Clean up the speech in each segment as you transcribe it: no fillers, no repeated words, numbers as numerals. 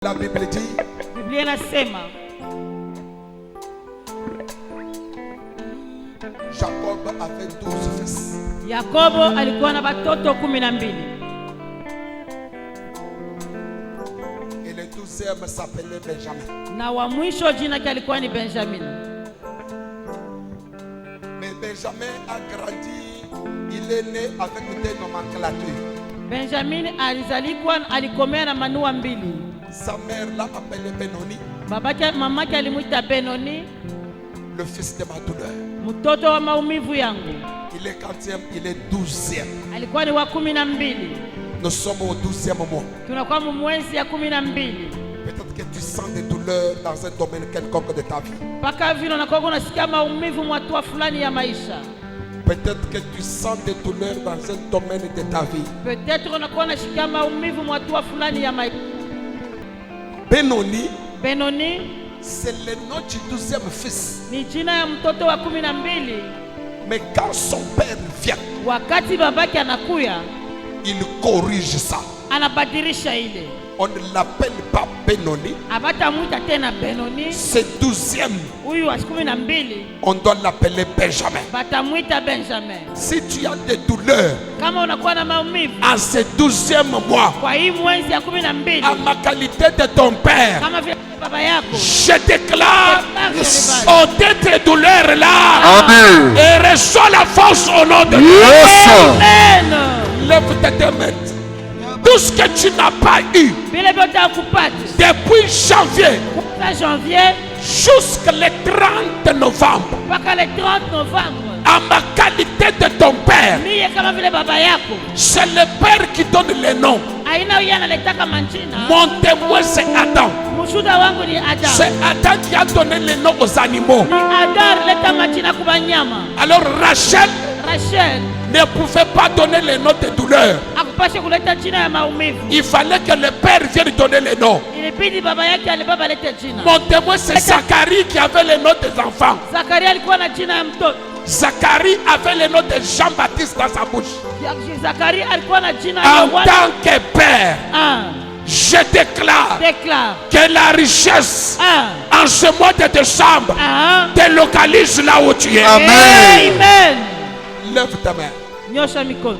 La Bible dit, Biblia inasema Jacob avait 12 fils. Yakobo alikuwa na watoto 12. Et le 12e s'appelait Benjamin. Na wa mwisho jina yake alikuwa ni Benjamin. Mais Benjamin a grandi, il est né avec des nomenclatures. Benjamin alikomea na manua mbili. Sa mère l'a appelé Benoni, Mamake alimuita Benoni, le fils de ma douleur. mtoto wa maumivu yangu. Il est 40e, il est 12e. Alikuwa ni wa 12. Nous sommes au 12e mois. Tunakuwa mwezi ya 12. Peut-être que tu sens des douleurs dans un domaine quelconque de ta vie. Paka vile unakuwa unasikia maumivu mwatua fulani ya maisha. Peut-être que tu sens des douleurs dans un domaine de ta vie. Peut-être unakuwa unasikia maumivu mwatua fulani ya maisha. Benoni, c'est le nom du 12e fils. ni jina ya mtoto wa 12. Mais quand son père vient, wakati babake anakuya, il corrige ça. anabadilisha ile. On ne l'appelle pas Benoni. Abatamuita tena Benoni. C'est 12e. Huyu wa 12, on doit l'appeler Benjamin. batamuita Benjamin. Si tu as des douleurs Kama unakuwa na maumivu en ce 12e mois, kwa hii mwezi ya 12, à ma qualité de ton père, kama vile baba yako, je déclare Yes. ôtez tes douleurs là. Amen. Et reçois la force au nom de Dieu. Yes. Amen. Lève tes mains. Tout ce que tu n'as pas eu Vile vyote hakupata depuis janvier kuanzia janvier jusqu'à le 30 novembre, mpaka le 30 novembre, à ma qualité de ton père, mie kama vile baba yako, c'est le père qui donne les noms. aina yeye analetaka manjina. Mon témoin c'est Adam. Mshuda wangu ni Adam. C'est Adam qui a donné les noms aux animaux. Ni Adam leta majina kwa wanyama. Alors Rachel Rachel ne pouvait pas donner les noms de douleur. akupashe kuleta jina ya maumivu. Il fallait que le père vienne donner les noms. Ilibidi baba yake alibaba lete jina. Mon témoin c'est Zacharie qui avait les noms des enfants. Zakaria alikuwa na jina ya mtoto. Zacharie avait les noms de Jean-Baptiste dans sa bouche. Zakaria alikuwa na jina En ya tant que père, un. je déclare Déclare que la richesse un. en ce mois de décembre Un. te localise là où tu es. Amen. Amen. Lève ta main. Nyosha mikono.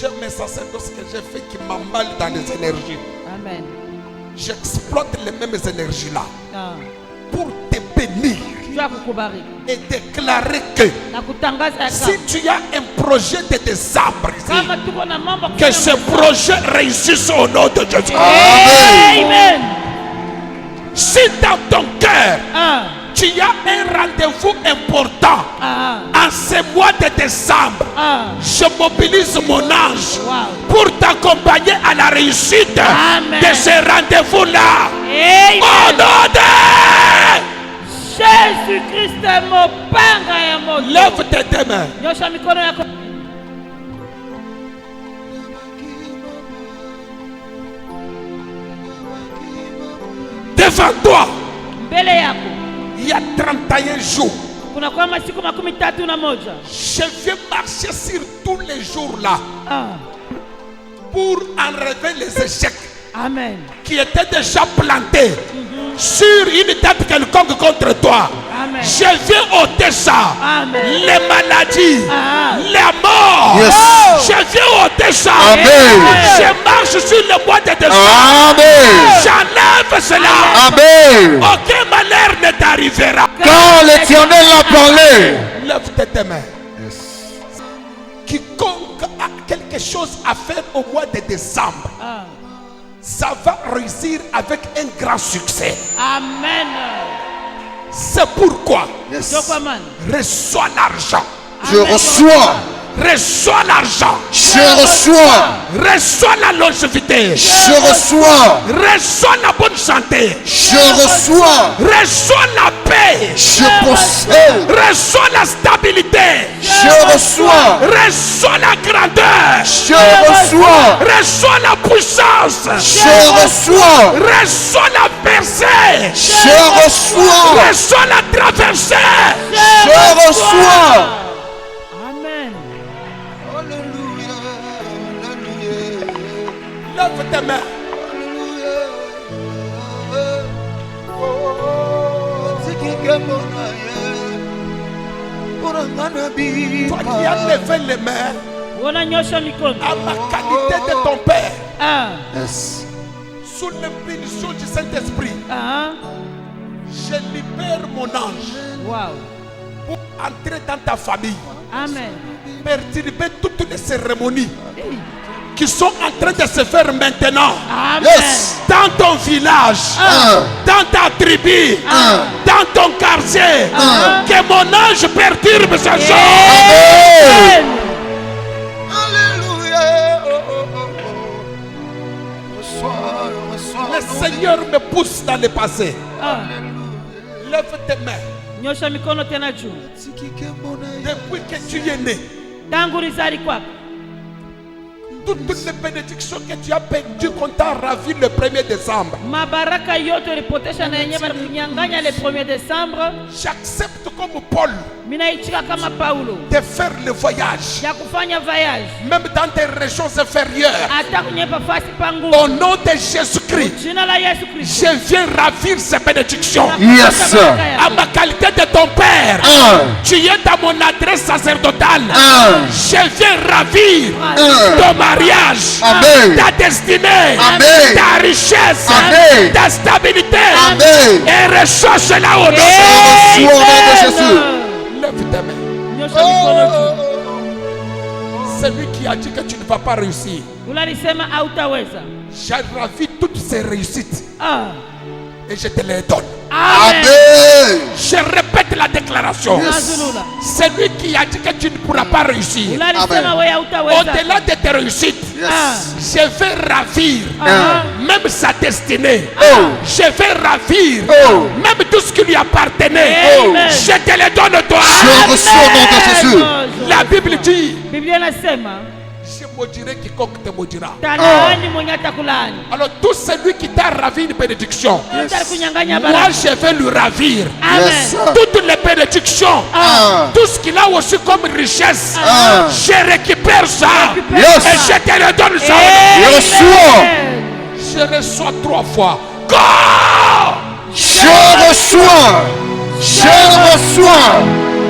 J'aime mes sacerdoces que j'ai fait qui m'emballent dans les énergies. Amen. J'exploite les mêmes énergies là Ah. pour te bénir Jua kukubariki et déclarer que na kutangaza ya si tu as un projet de décembre ici, kama tuko na mambo que ce projet réussisse au nom de Jésus. Amen. Si dans ton cœur Ah. tu as un rendez-vous important Ah. en ce mois de décembre, Ah. je mobilise mon ange Wow. pour t'accompagner à la réussite Amen. de ce rendez-vous-là. Amen. Au nom de Jésus Christ mopanga ya moto. lève tes deux mains. Nyosha mikono yako. Devant toi, Mbele yako il y a 31 jours. kuna kwa masiku 31. Je vais marcher sur tous les jours là Ah. pour enlever les échecs Amen. qui étaient déjà plantés sur une tête quelconque contre toi. Amen. Je viens ôter ça. Amen. Les maladies, Ah. les morts. Yes. Je viens ôter ça. Amen. Je marche sur le bois de décembre. Amen. J'enlève cela. Amen. Aucun malheur ne t'arrivera. Quand l'Éternel l'a parlé. Lève tes mains. Quiconque a quelque chose à faire au mois de décembre, Ah. ça va réussir avec un grand succès. Amen. C'est pourquoi Jokwaman. reçois l'argent. Je reçois. Reçois l'argent. Je reçois. Reçois la longévité. Je reçois. Reçois la bonne santé. Je reçois. Reçois la paix. Je possède. Reçois la stabilité. Je reçois. Reçois la grandeur. Je reçois. Reçois la puissance. Je reçois. Reçois la percée. Je reçois. Reçois la traversée. Je reçois. Amen. Lève tes mains. Toi qui as levé les mains Unanyosha mikono. à ma qualité de ton père, Ah. Yes. sous l'impulsion du Saint-Esprit, Ah. je libère mon ange Wow. pour entrer dans ta famille, Amen. perturber toutes les cérémonies Hey. qui sont en train de se faire maintenant Amen. Yes. dans ton village, dans ta tribu, dans ton quartier. Que mon ange perturbe ces choses. Amen. Alléluia. Reçois. Le Seigneur me pousse dans le passé. Ah. Lève tes mains. Nyosha mikono tena juu. Depuis que tu es né, Tangu ulizali kwako, toutes les bénédictions que tu as perdues qu'on t'a ravi le 1er décembre, mabaraka yote ulipotesha na yenyewe walikunyang'anya le 1er Desembre. j'accepte comme Paul Minaichika kama Paulo de faire le voyage, ya kufanya voyage même dans des régions inférieures. hata kwenye pafasi pangu. Au nom de Jésus-Christ, Jina la Yesu Kristo. je viens ravir ces bénédictions. Yes. À ma qualité de ton père, tu es dans mon adresse sacerdotale. Je viens ravir ton mariage, Amen. ta destinée, Amen. ta richesse, Amen. ta stabilité. Amen. Et recherche-la au nom de Reçois au nom de Jésus. Lève tes mains. Nyosha mikono juu. Celui qui a dit que tu ne vas pas réussir, Unalisema hautaweza. j'ai ravi toutes ces réussites Ah. et je te les donne. Amen. Amen. Je répète la déclaration. Nazulula. Celui qui a dit que tu ne pourras pas réussir, Unalisema wewe hautaweza. au-delà de tes réussites, Yes. je vais ravir Ah. même sa destinée. Oh. Je vais ravir Oh. même tout ce qui lui appartenait. Amen. Je te le donne toi. Je reçois au nom de Jésus. La Bible dit, Biblia inasema je maudirai quiconque te maudira. talaani mwenye atakulaani. Alors tout celui qui t'a ravi une bénédiction, Yote alikunyang'anya moi baraka. je vais lui ravir Amen. Yes. toutes les bénédictions. Tout ce qu'il a aussi comme richesse, je récupère ça. Yes. Et je te le donne ça. Je reçois. Amen. Je reçois 3 fois. Go! Je reçois. Je reçois.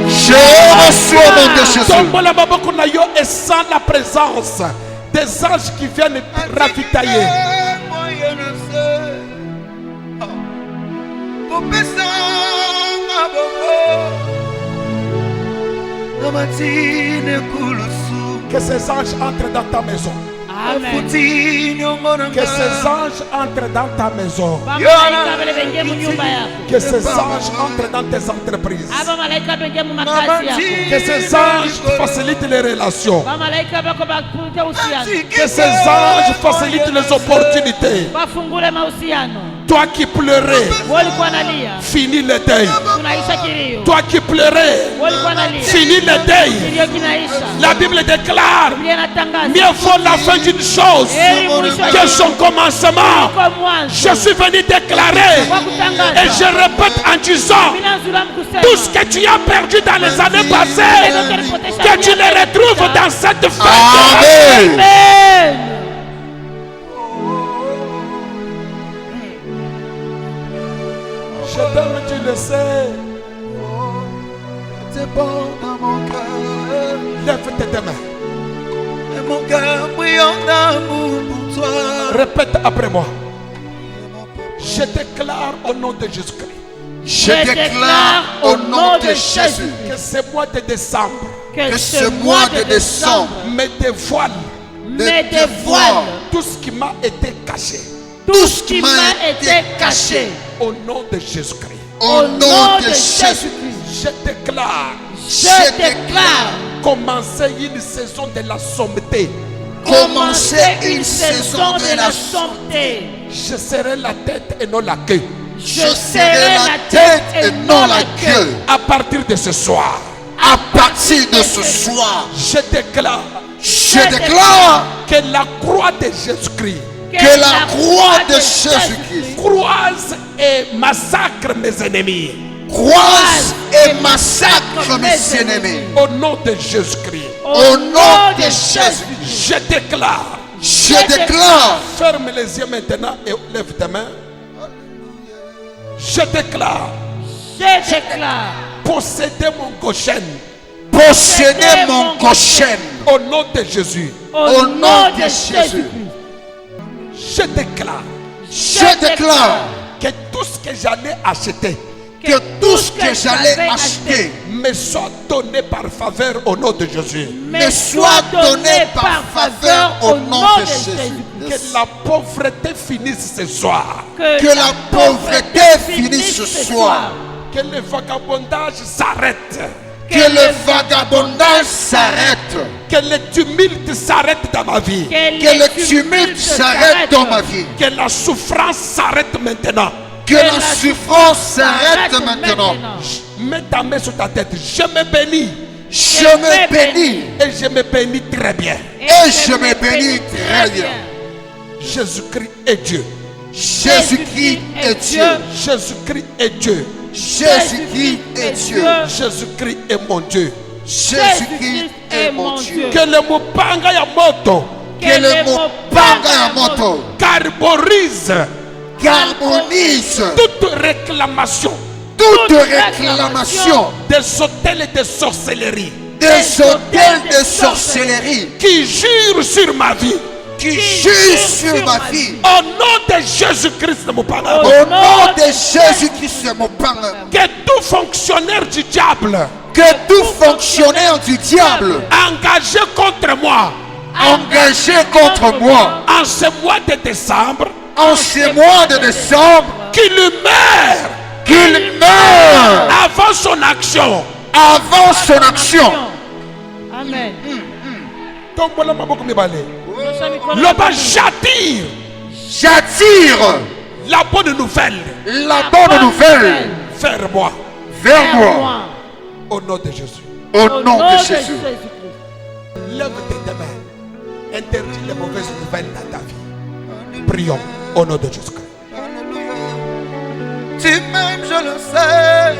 Je reçois au nom de Jésus. Tombola maboko na yo et sans la présence des anges qui viennent ravitailler. Que ces anges entrent dans ta maison. Amen. Que ces anges entrent dans ta maison. Bamalaika bale bengie mu nyumba yako. Que ces anges entrent dans tes entreprises. Abamalaika bengie mu makazi yako. Que ces anges facilitent les relations. Bamalaika bako bakuta uhusiano. Que ces anges facilitent les opportunités. Bafungule mahusiano. Toi qui pleurais, Wewe ulikuwa unalia. finis le deuil. Tunaisha kilio. Toi qui pleurais, Wewe ulikuwa unalia. finis le deuil. Kilio kinaisha. La Bible déclare, Biblia inatangaza. mieux vaut la fin d'une chose Heri mwisho que son commencement. kwa mwanzo. Je suis venu déclarer Kwa kutangaza. et je répète en disant, Minazula mkusema. tout ce que tu as perdu dans les années passées, que tu le retrouves dans cette fête. Amen. Amen. Je t'aime, tu le sais. C'est bon dans mon cœur. Lève tes mains. Et mon cœur brille d'amour pour toi. Répète après moi. Je déclare au nom de Jésus-Christ Je déclare au nom de Jésus que ce mois de décembre que ce mois de décembre me dévoile me dévoile tout ce qui m'a été caché tout ce qui m'a été caché. au nom de Jésus-Christ. au nom de Jésus-Christ. Je déclare Je déclare commencer une saison de la sommité. Commencer une saison de la sommité. Je serai la tête et non la queue. Je serai la tête et non la queue. À partir de ce soir, À partir de ce soir, je déclare je déclare que la croix de Jésus-Christ que la croix de Jésus-Christ croise et massacre mes ennemis. croise et massacre mes ennemis. Au nom de Jésus-Christ, Au nom de Jésus-Christ, je déclare. je déclare, Ferme les yeux maintenant et lève tes mains. Je déclare Je déclare. Posséder mon Goshen. Posséder mon Goshen. Au nom de Jésus. Au nom de Jésus. Je déclare. Je déclare Que tout ce que j'allais acheter. que tout ce que j'allais acheter Me soit donné par faveur au nom de Jésus. me soit donné par faveur au nom de Jésus. Que la pauvreté finisse ce soir. Que la pauvreté finisse ce soir. Que le vagabondage s'arrête. Que le vagabondage s'arrête. Que le tumulte s'arrête dans ma vie. Que le tumulte s'arrête dans ma vie. Que la souffrance s'arrête maintenant. Que la souffrance s'arrête maintenant. Mets ta main sur ta tête. Je me bénis. Je me bénis. Et je me bénis très bien. Et je me bénis très bien. Jésus-Christ est Dieu. Jésus-Christ est Dieu. Jésus-Christ est Dieu. Jésus-Christ est Dieu. Jésus-Christ est mon Dieu. Jésus-Christ est mon Dieu. Que le mopanga ya moto Que le mopanga ya moto carborise harmonise toute réclamation toute réclamation des hôtels et des sorcelleries des hôtels de sorcellerie qui jurent sur ma vie. qui jure sur ma vie. Au nom de Jésus-Christ de Mopanga. Au nom de Jésus-Christ de Mopanga. Que tout fonctionnaire du diable Que tout fonctionnaire du diable engagé contre moi engagé contre moi en ce mois de décembre, en ce mois de décembre, qu'il meurt qu'il meure avant son action. avant son action. Amen. Tombola maboko mibale. Nyosha mikono Loba yako. j'attire J'attire la bonne nouvelle la bonne nouvelle vers moi. vers moi Moi. Au nom de Jésus. au nom de Jésus. Lève tes mains. Interdis les mauvaises nouvelles dans ta vie. Prions au nom de Jésus-Christ. Tu m'aimes, je le sais.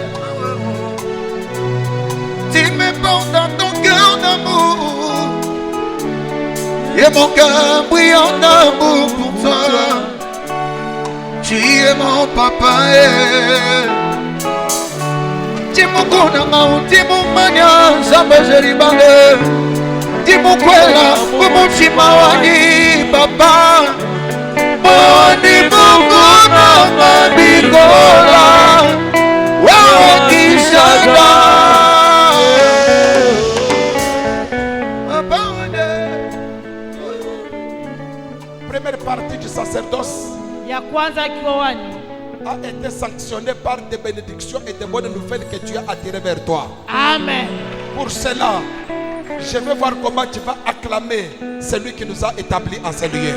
Tu me portes dans ton cœur d'amour. Et mon cœur brillant d'amour pour toi. Tu es mon papa. Tu mon konanga, tu mon mania, jamais je l'ibale. Tu mon kwela, mon chimawani, papa. Moni munguna mabikola wakishada. Première partie du sacerdoce Ya kwanza akiwa wani. a été sanctionnée par des bénédictions et des bonnes nouvelles que tu as attirées vers toi. Amen. Pour cela, je vais voir comment tu vas acclamer celui qui nous a établis en ce lieu.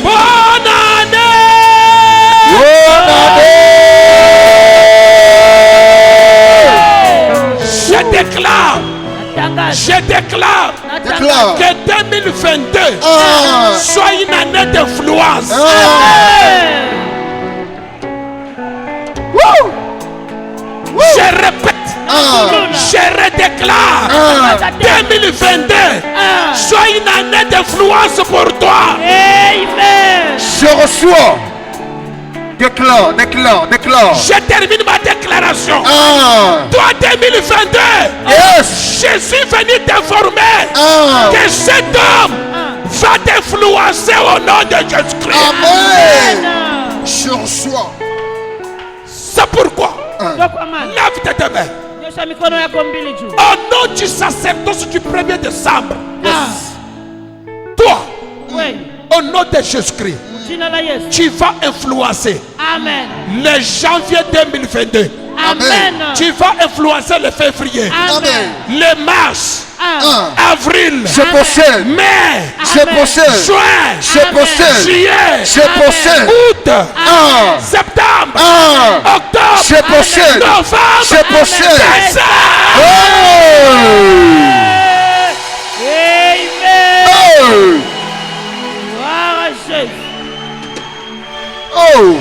Bonne année! Je déclare Déclare que 2022 soit une année d'influence. Je répète, je redéclare 2022 soit une année d'influence pour toi. Amen. je reçois. Déclare, déclare, déclare. Je termine ma déclaration. Ah, Toi 2022, yes. je suis venu t'informer Ah, que cet homme va t'influencer au nom de Jésus-Christ. amen. Je reçois. C'est pourquoi, Kwa maana. lève tes mains. Nyosha mikono yako mbili juu. Au nom du sacerdoce du 1er décembre, Ah. toi, Wewe. au nom de Jésus-Christ, Jina la Yesu. tu vas influencer Amen. le janvier 2022. Amen. Tu vas influencer le février, Amen. le mars, avril, Je possède. mai, Je Amen. possède. juin, Je possède. juillet, Je possède. août, Ah, septembre, ah. octobre, Je possède. novembre, Je possède. décembre. Oh. Amen. Oh. Gloire à Jésus. Oh.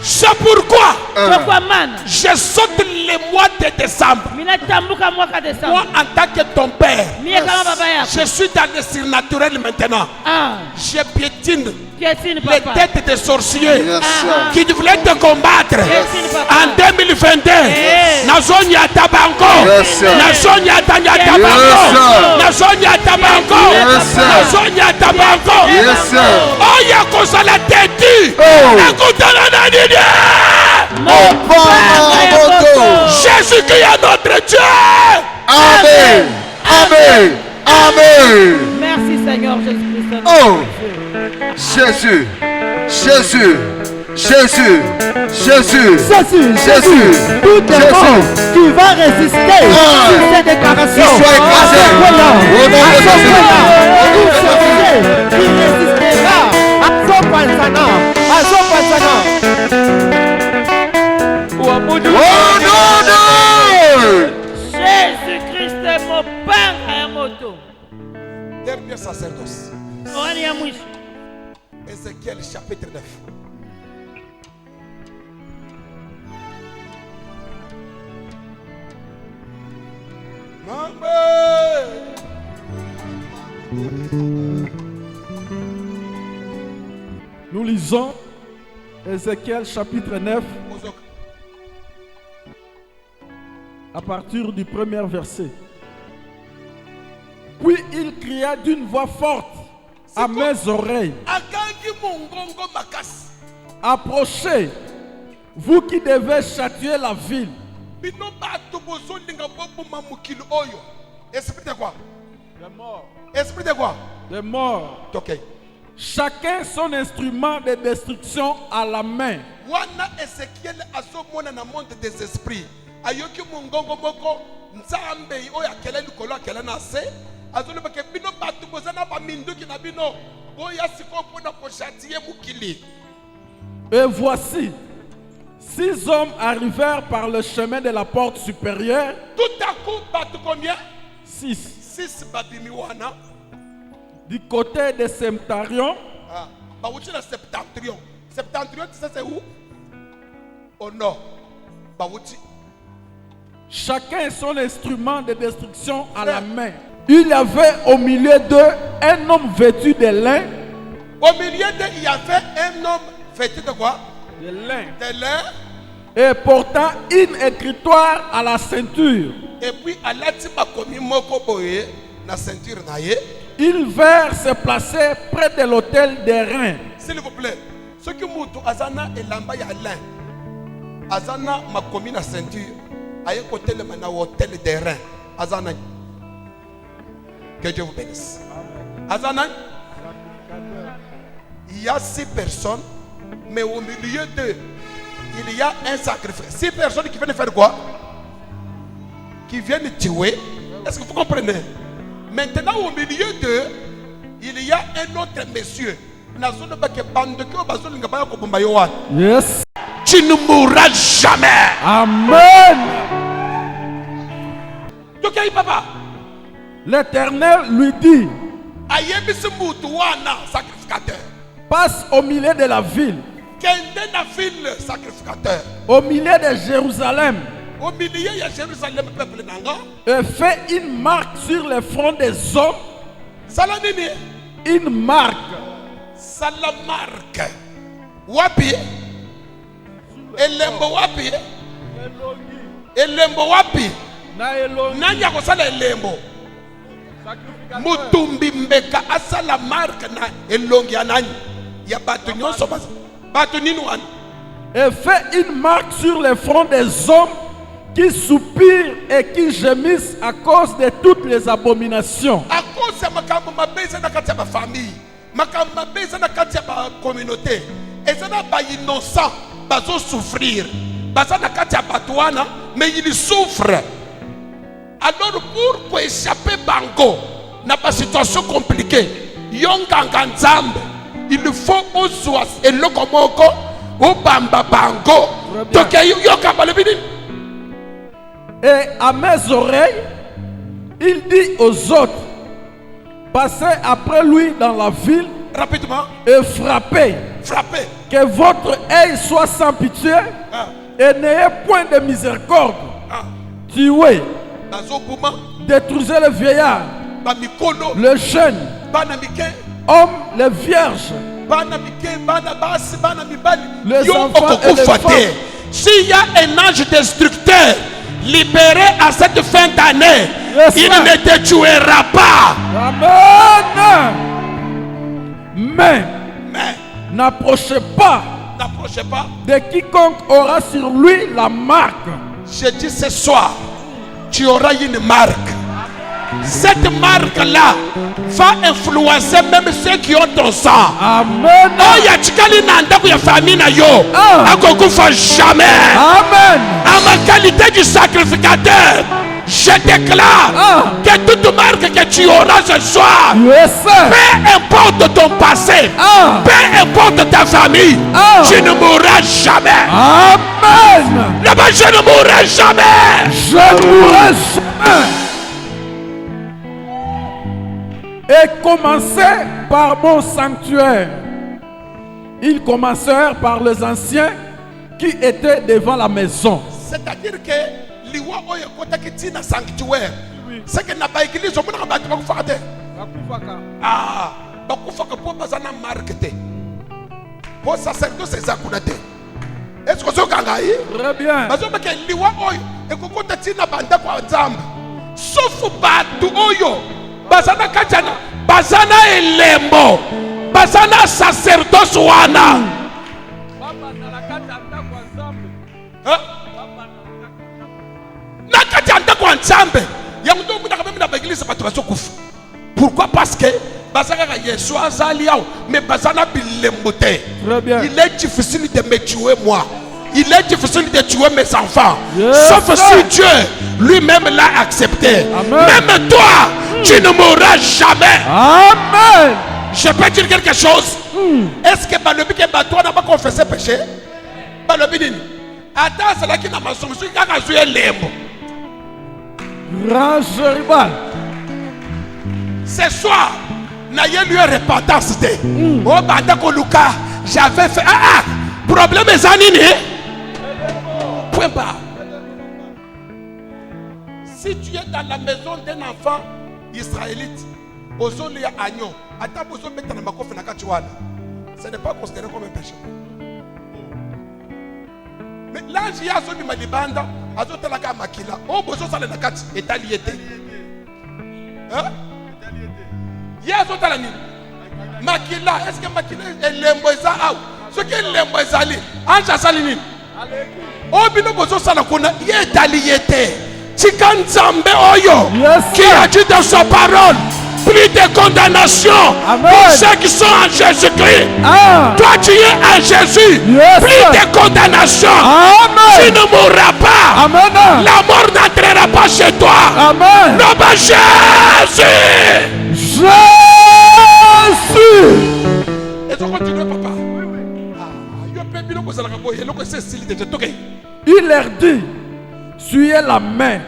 C'est pourquoi Kwa maana. je saute le mois de décembre. Mina Moi, en tant que ton père, je suis dans le surnaturel maintenant. Je piétine les têtes des sorciers qui voulaient te combattre en 2022. Nazonia Tabango, Nazonia Tabango, Nazonia Tabango, Nazonia Tabango. Oh, il y a qu'on s'en la tête. Écoute la Nanidia. Jésus qui est notre Dieu. Amen. Amen. Amen. Merci Seigneur Jésus-Christ. Oh, Jésus, Jésus, Jésus, Jésus, Jésus, Jésus, tout démon qui va résister sur ces déclarations, soit écrasé. Au nom de Jésus. qui résistera à son panzana, à son panzana. Au nom de Jésus-Christ est mon Père et mon Dieu. Dernier sacerdoce. Ézéchiel chapitre 9. Nous lisons Ézéchiel chapitre 9 à partir du premier verset. Puis il cria d'une voix forte à mes oreilles: approchez, vous qui devez châtier la ville. Esprit de quoi? Les morts. Esprit de quoi? Les morts. Ok. Chacun son instrument de destruction à la main. Wana Ézéchiel azomona na monde des esprits. Ayoki mungongo moko nzambe oya kele likolo akele na se. Azoloba ke bino batu bozana ba minduki na bino. Oya siko pona ko châtier mukili. Et voici, 6 hommes arrivèrent par le chemin de la porte supérieure. Tout à coup, batu combien? 6. 6 babimi wana. Du côté de Septarion. Ah, bah où tu es Septentrion? Septentrion, tu sais c'est où? Au nord. Bah où tu? Chacun son instrument de destruction à la main. Il y avait au milieu d'eux un homme vêtu de lin. Au milieu d'eux, il y avait un homme vêtu de quoi? De lin. De lin. Et portant une écritoire à la ceinture. Et puis, à la tipa komi moko boye na ceinture naye. Ils vinrent se placer près de l'autel des reins. S'il vous plaît, ceux qui moutent azana et lamba ya lin, azana makomi na ceinture, aye côté le mana hôtel des reins, azana. Que Dieu vous bénisse. Azana. Il y a 6 personnes, mais au milieu d'eux, il y a un sacrifice. 6 personnes qui viennent faire quoi? Qui viennent tuer. Est-ce que vous comprenez? Maintenant, au milieu d'eux, il y a un autre monsieur. Yes. Tu ne mourras jamais. Amen. Ok, papa. L'Éternel lui dit: sacrificateur. Passe au milieu de la ville. Sacrificateur. Au milieu de Jérusalem. Au milieu de Jérusalem, peuple nanga. Et fait une marque sur le front des hommes. Salamini. Une marque. Salamarque. Wapi. Elembo wapi. Elembo wapi. Nanya kosala elembo. Mutumbi mbeka asala marque na elongi anani. Ya batu nyonso basa. Batu nini wana. Et fait une marque sur le front des hommes qui soupirent et qui gémissent à cause de toutes les abominations. À cause de ma famille, ma communauté, et ça n'a pas innocent, ils souffrir. Mais ils souffrent. Alors pour échapper bango, n'a pas situation compliquée. Il faut aussi et le komoko au bamba bango. Donc et à mes oreilles, il dit aux autres: passez après lui dans la ville rapidement et frappez. Frappez. Que votre œil soit sans pitié et n'ayez point de miséricorde. Tuez, détruisez le vieillard, le jeune, homme, les vierges, les enfants et les femmes. S'il y a un ange destructeur libéré à cette fin d'année, il ne te tuera pas. Amen. Mais n'approchez pas de quiconque aura sur lui la marque. Je dis ce soir, tu auras une marque. Cette marque-là va influencer même ceux qui ont ton sang. Amen. Oh, ya chikali nanda kuya famille na yo. Akokufa jamais. Amen. À ma qualité du sacrificateur, je déclare que toute marque que tu auras ce soir, peu importe ton passé, peu importe ta famille, tu ne mourras jamais. Amen. Là-bas, je ne mourrai jamais. Je ne mourrai jamais. Et commencez par mon sanctuaire. Ils commencèrent par les anciens qui étaient devant la maison. C'est-à-dire que liwa oyo kotaki tina sanctuaire. C'est que na ba église on mona ba bakufaka te. Bakufaka po bazana marquete. Po sacerdoce ezakuna te. Est-ce que ça kangai? Très bien. Bazo ba ke liwa oyo ekokota tina banda kwa nzamba. Sauf batu oyo bazana kachana, bazana elembo, bazana sacerdoce wana. Nakachanda kwa nzambe. Yango ndo muna kabembe na baglise batu bazokufa. Pourquoi? Parce que bazana ka Yesu azali yao, mais bazana bilembo te. Très bien. Il est difficile de me tuer moi. Il est difficile de tuer mes enfants. Yes, sauf si Dieu lui-même l'a accepté. Amen. Même toi, tu ne mourras jamais. Amen. Je peux dire quelque chose. Est-ce que Balobi que toi n'a pas confessé péché? Balobi dit, attends, c'est là qui n'a pas son qui a joué lembo. Grand Jéribal. Ce soir, n'a eu lieu repentance. Oh, Bandako Luka, j'avais fait. Problème est anini. Point barre. Si tu es dans la maison d'un enfant israélite, ozoli ya agneau, ata bozo mettre na makofi na katiwana, ce n'est pas considéré comme un péché. Mais l'ange ya so bima libanda, azotala ka makila, o bozo sala na kati etaliete. Hein? Ya azotala ni makila, est-ce que makila elembo eza au? Ce qui est elembo ezali, ange asali ni. O bino bozo sala kuna ye etaliete. Chikanzambe oyo qui a dit dans sa parole plus de condamnation. Amen. Pour ceux qui sont en Jésus-Christ. Toi tu es en Jésus. Plus de condamnation. Amen. Tu ne mourras pas. Amen. La mort n'entrera pas chez toi. Amen. Non, mais Jésus. Jésus. Et tu continues, papa. Il leur dit, suyez la main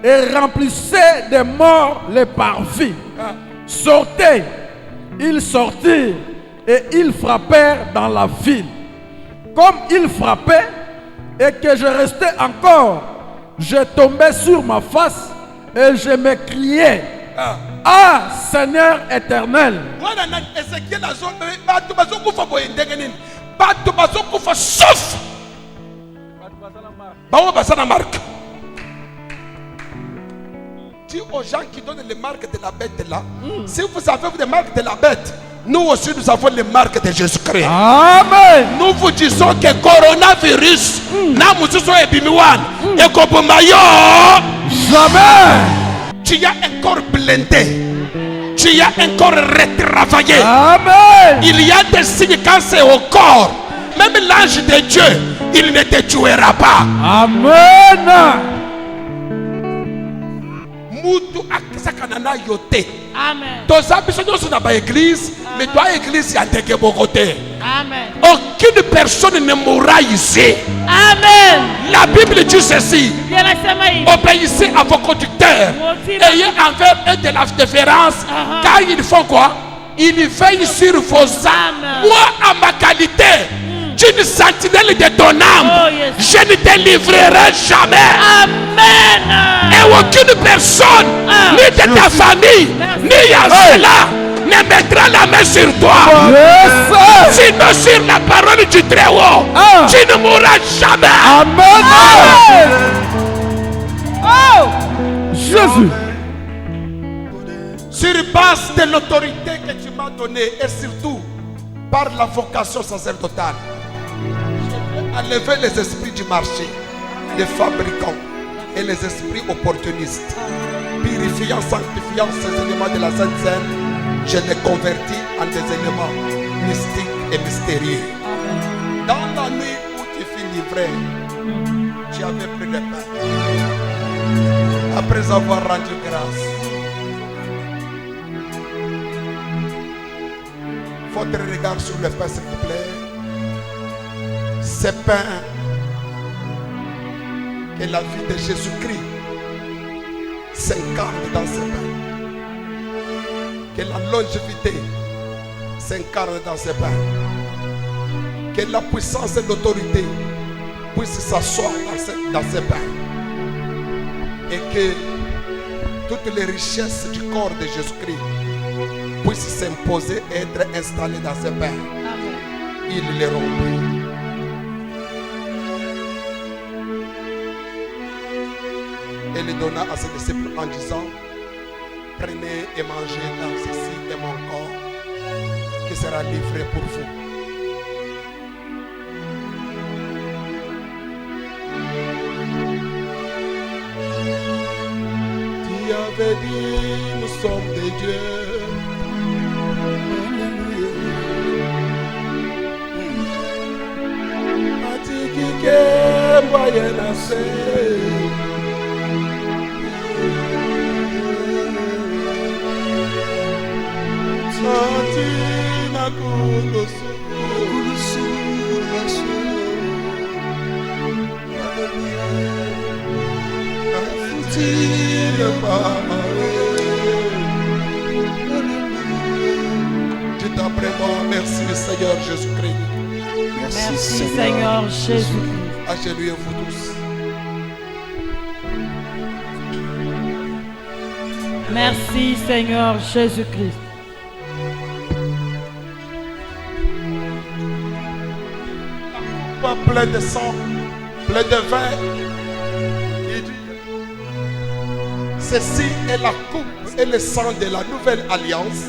et remplissez de morts les parvis. Sortez. Ils sortirent et ils frappèrent dans la ville. Comme ils frappaient et que je restais encore, je tombais sur ma face et je m'écriais, ah Seigneur éternel. Sauf dis aux gens qui donnent les marques de la bête là, si vous avez des marques de la bête, nous aussi nous avons les marques de Jésus-Christ. Amen. Nous vous disons que coronavirus na mususo ebimiwan et kobomayo jamais. Tu as un corps blindé. Tu as un corps retravaillé. Amen. Il y a des signes quand c'est au corps. Même l'ange de Dieu, il ne te tuera pas. Amen. Mutu akisakanana yote. Amen. Tos ambitions sont dans l'église, mais toi église y a des côté. Amen. Aucune personne ne mourra ici. Amen. La Bible dit ceci. Obéissez à vos conducteurs. Ayez envers eux de la déférence. Car ils font quoi? Ils veillent sur vos âmes. Moi, à ma qualité d'une sentinelle de ton âme, je ne te livrerai jamais. Amen. Et aucune personne, ni de ta famille, ni à cela, ne mettra la main sur toi. Sinon sur la parole du Très-Haut, tu ne mourras jamais. Amen. Jésus. Sur base de l'autorité que tu m'as donnée et surtout par la vocation sacerdotale, je veux enlever les esprits du marché, les fabricants et les esprits opportunistes, purifiant, sanctifiant ces éléments de la Sainte Seine. Je les convertis en des éléments mystiques et mystérieux. Dans la nuit où tu fus livré, tu avais pris le pain. Après avoir rendu grâce, votre regard sur le pain, s'il vous plaît. Ce pain que la vie de Jésus-Christ s'incarne dans ce pain. Que la longévité s'incarne dans ce pain. Que la puissance et l'autorité puissent s'asseoir dans ce pain. Et que toutes les richesses du corps de Jésus-Christ puissent s'imposer et être installées dans ce pain. Il les rompit. Et les donna à ses disciples en disant: prenez et mangez, dans ceci est mon corps qui sera livré pour vous. Tu avais dit, nous sommes des dieux. Atiki moyen assez. Merci Seigneur Jésus-Christ. Merci Seigneur Jésus-Christ. Agenouillez-vous tous. Merci Seigneur Jésus-Christ. Pas plein de sang, plein de vin. Il dit: ceci est la coupe et le sang de la nouvelle alliance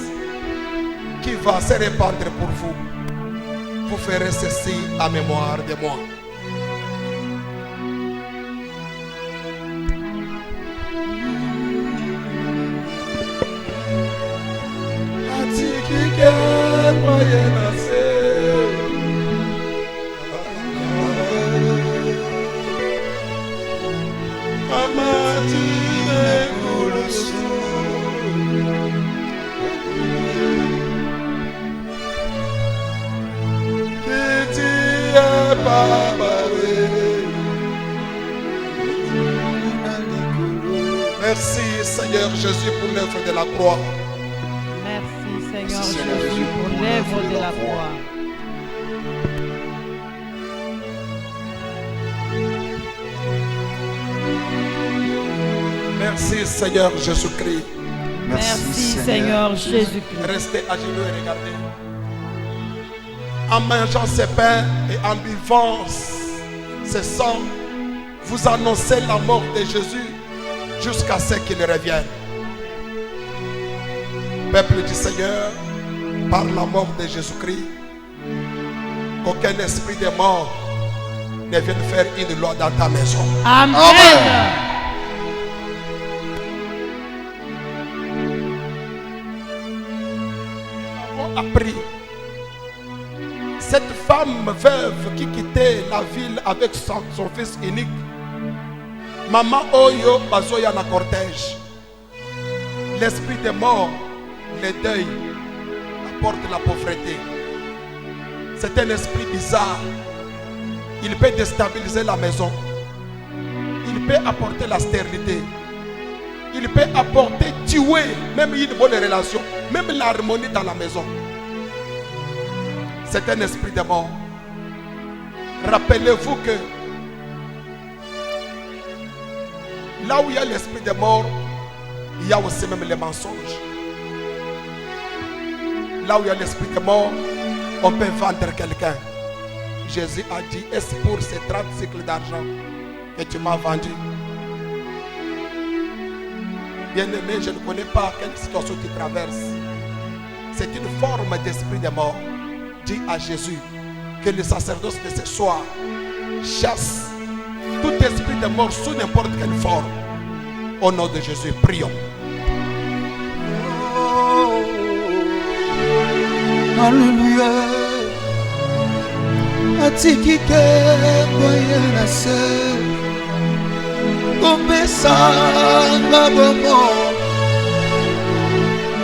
qui va se répandre pour vous. Vous ferez ceci à mémoire de moi. Merci Seigneur Jésus pour l'œuvre de la croix. Merci Seigneur Jésus pour l'œuvre de la croix. Merci Seigneur Jésus-Christ. Merci Seigneur Jésus-Christ. Restez à genoux et regardez. En mangeant ce pain et en buvant ce sang, vous annoncez la mort de Jésus jusqu'à ce qu'il revienne. Peuple du Seigneur, par la mort de Jésus-Christ, qu'aucun esprit de mort ne vienne faire une loi dans ta maison. Amen. Nous avons appris. Cette femme veuve qui quittait la ville avec son fils unique, Maman Oyo Bazoya na cortège. L'esprit de mort, le deuil, apporte la pauvreté. C'est un esprit bizarre. Il peut déstabiliser la maison. Il peut apporter la stérilité. Il peut apporter, tuer, même une bonne relation, même l'harmonie dans la maison. C'est un esprit de mort. Rappelez-vous que Là où il y a l'esprit de mort, il y a aussi même les mensonges. Là où il y a l'esprit de mort, on peut vendre quelqu'un. Jésus a dit, est-ce pour ces 30 cycles d'argent que tu m'as vendu? Bien-aimé, je ne connais pas quelle situation tu traverses. C'est une forme d'esprit de mort. Dis à Jésus que le sacerdoce de ce soir chasse tout esprit de mort sous n'importe quelle forme. Au nom de Jésus, prions. Alléluia. Atiki ke boyana se Kombesa ngabomo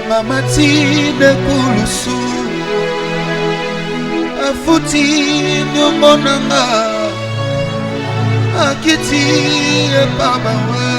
Mamati de kulusu Afuti nyomonanga Akiti e babawe